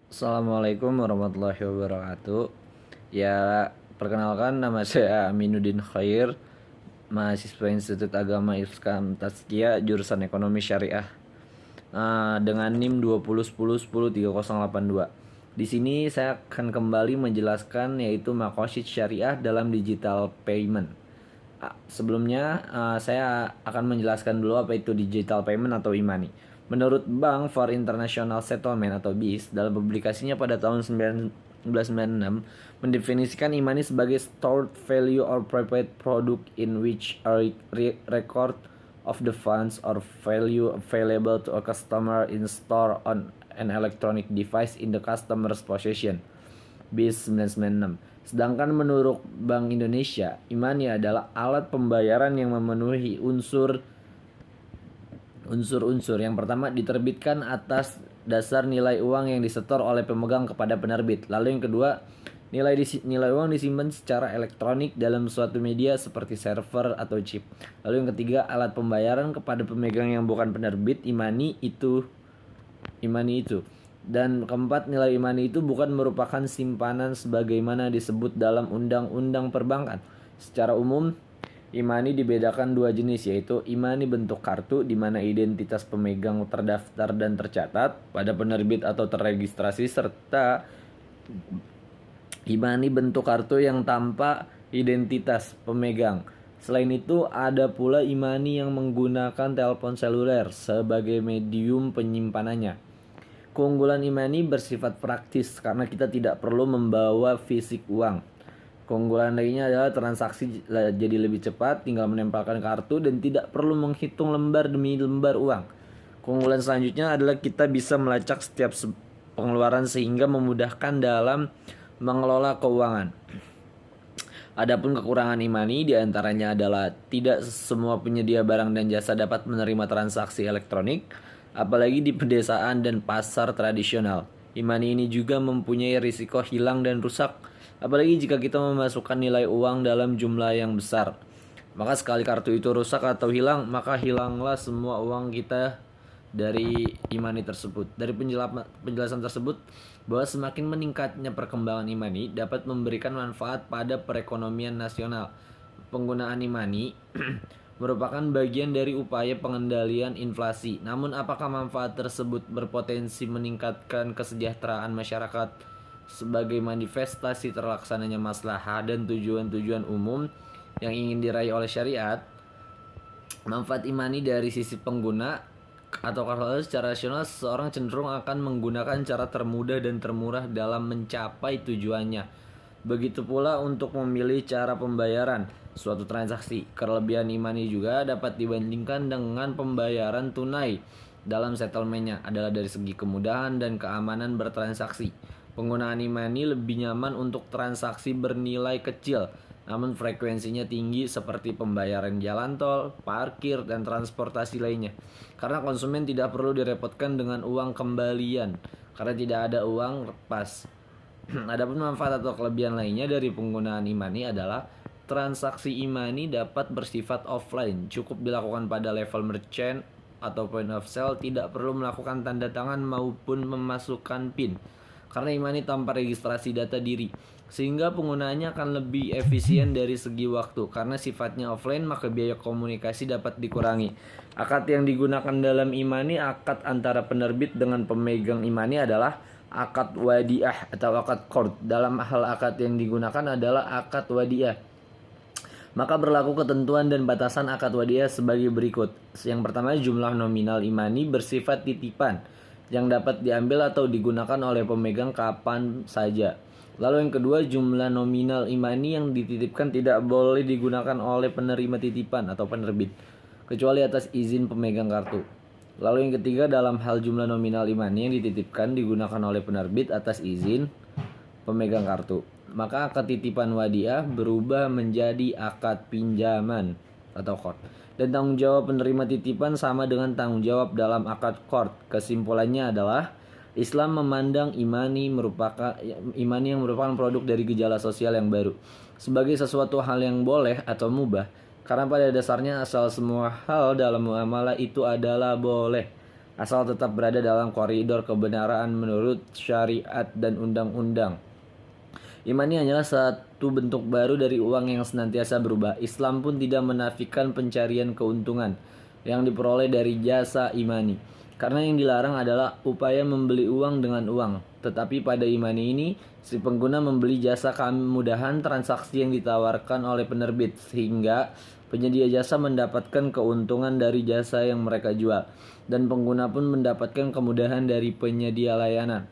Assalamualaikum warahmatullahi wabarakatuh. Ya, perkenalkan nama saya Aminuddin Khair, mahasiswa Institut Agama Islam Tazkiyah jurusan Ekonomi Syariah. Dengan NIM 2010103082. Di sini saya akan kembali menjelaskan yaitu makosid syariah dalam digital payment. Sebelumnya saya akan menjelaskan dulu apa itu digital payment atau e-money. Menurut Bank for International Settlement atau BIS dalam publikasinya pada tahun 1996 mendefinisikan e-money sebagai stored value or private product in which a record of the funds or value available to a customer in store on an electronic device in the customer's possession. BIS 1996. Sedangkan menurut Bank Indonesia, e-money adalah alat pembayaran yang memenuhi unsur-unsur. Yang pertama, diterbitkan atas dasar nilai uang yang disetor oleh pemegang kepada penerbit. Lalu yang kedua, nilai uang disimpan secara elektronik dalam suatu media seperti server atau chip. Lalu yang ketiga, alat pembayaran kepada pemegang yang bukan penerbit e-money itu. Dan keempat, nilai e-money itu bukan merupakan simpanan sebagaimana disebut dalam Undang-Undang Perbankan. Secara umum, e-money dibedakan dua jenis, yaitu e-money bentuk kartu di mana identitas pemegang terdaftar dan tercatat pada penerbit atau terregistrasi, serta e-money bentuk kartu yang tanpa identitas pemegang. Selain itu, ada pula e-money yang menggunakan telepon seluler sebagai medium penyimpanannya. Keunggulan e-money bersifat praktis karena kita tidak perlu membawa fisik uang. Keunggulan lainnya adalah transaksi jadi lebih cepat, tinggal menempelkan kartu dan tidak perlu menghitung lembar demi lembar uang. Keunggulan selanjutnya adalah kita bisa melacak setiap pengeluaran sehingga memudahkan dalam mengelola keuangan. Adapun kekurangan e-money diantaranya adalah tidak semua penyedia barang dan jasa dapat menerima transaksi elektronik, apalagi di pedesaan dan pasar tradisional. E-money ini juga mempunyai risiko hilang dan rusak, apalagi jika kita memasukkan nilai uang dalam jumlah yang besar. Maka sekali kartu itu rusak atau hilang, maka hilanglah semua uang kita dari e-money tersebut. Dari penjelasan tersebut, bahwa semakin meningkatnya perkembangan e-money dapat memberikan manfaat pada perekonomian nasional. Penggunaan e-money merupakan bagian dari upaya pengendalian inflasi. Namun apakah manfaat tersebut berpotensi meningkatkan kesejahteraan masyarakat sebagai manifestasi terlaksananya maslahah dan tujuan-tujuan umum yang ingin diraih oleh syariat? Manfaat e-money dari sisi pengguna atau kalau secara rasional, seseorang cenderung akan menggunakan cara termudah dan termurah dalam mencapai tujuannya. Begitu pula untuk memilih cara pembayaran suatu transaksi. Kelebihan e-money juga dapat dibandingkan dengan pembayaran tunai dalam settlementnya adalah dari segi kemudahan dan keamanan bertransaksi. Penggunaan e-money lebih nyaman untuk transaksi bernilai kecil, namun frekuensinya tinggi seperti pembayaran jalan tol, parkir, dan transportasi lainnya. Karena konsumen tidak perlu direpotkan dengan uang kembalian, karena tidak ada uang lepas. Adapun manfaat atau kelebihan lainnya dari penggunaan e-money adalah transaksi e-money dapat bersifat offline, cukup dilakukan pada level merchant atau point of sale, tidak perlu melakukan tanda tangan maupun memasukkan PIN. Karena e-money tanpa registrasi data diri, sehingga penggunaannya akan lebih efisien dari segi waktu. Karena sifatnya offline, maka biaya komunikasi dapat dikurangi. Akad yang digunakan dalam e-money, akad antara penerbit dengan pemegang e-money adalah akad wadiah atau akad qard. Dalam hal akad yang digunakan adalah akad wadiah, maka berlaku ketentuan dan batasan akad wadiah sebagai berikut. Yang pertama, jumlah nominal e-money bersifat titipan yang dapat diambil atau digunakan oleh pemegang kapan saja. Lalu yang kedua, jumlah nominal e-money yang dititipkan tidak boleh digunakan oleh penerima titipan atau penerbit, kecuali atas izin pemegang kartu. Lalu yang ketiga, dalam hal jumlah nominal e-money yang dititipkan digunakan oleh penerbit atas izin pemegang kartu, maka akad titipan wadiah berubah menjadi akad pinjaman atau qard. Dan tanggung jawab penerima titipan sama dengan tanggung jawab dalam akad qard. Kesimpulannya adalah Islam memandang e-money yang merupakan produk dari gejala sosial yang baru sebagai sesuatu hal yang boleh atau mubah, karena pada dasarnya asal semua hal dalam muamalah itu adalah boleh. asal tetap berada dalam koridor kebenaran menurut syariat dan undang-undang. Imani hanyalah satu bentuk baru dari uang yang senantiasa berubah. Islam pun tidak menafikan pencarian keuntungan yang diperoleh dari jasa imani. Karena yang dilarang adalah upaya membeli uang dengan uang. Tetapi pada imani ini, si pengguna membeli jasa kemudahan transaksi yang ditawarkan oleh penerbit, sehingga penyedia jasa mendapatkan keuntungan dari jasa yang mereka jual, dan pengguna pun mendapatkan kemudahan dari penyedia layanan.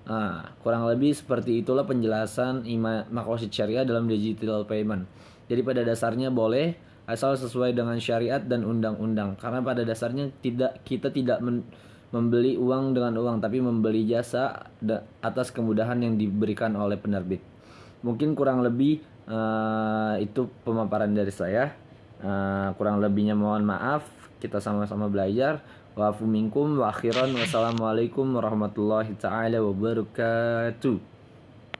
Nah, kurang lebih seperti itulah penjelasan maqasid syariah dalam digital payment. Jadi pada dasarnya boleh asal sesuai dengan syariat dan undang-undang. Karena pada dasarnya kita tidak membeli uang dengan uang, tapi membeli jasa atas kemudahan yang diberikan oleh penerbit. Mungkin kurang lebih itu pemaparan dari saya. Kurang lebihnya mohon maaf. Kita sama-sama belajar. Wa'afu minkum wa akhiran. Wassalamualaikum warahmatullahi taala wabarakatuh.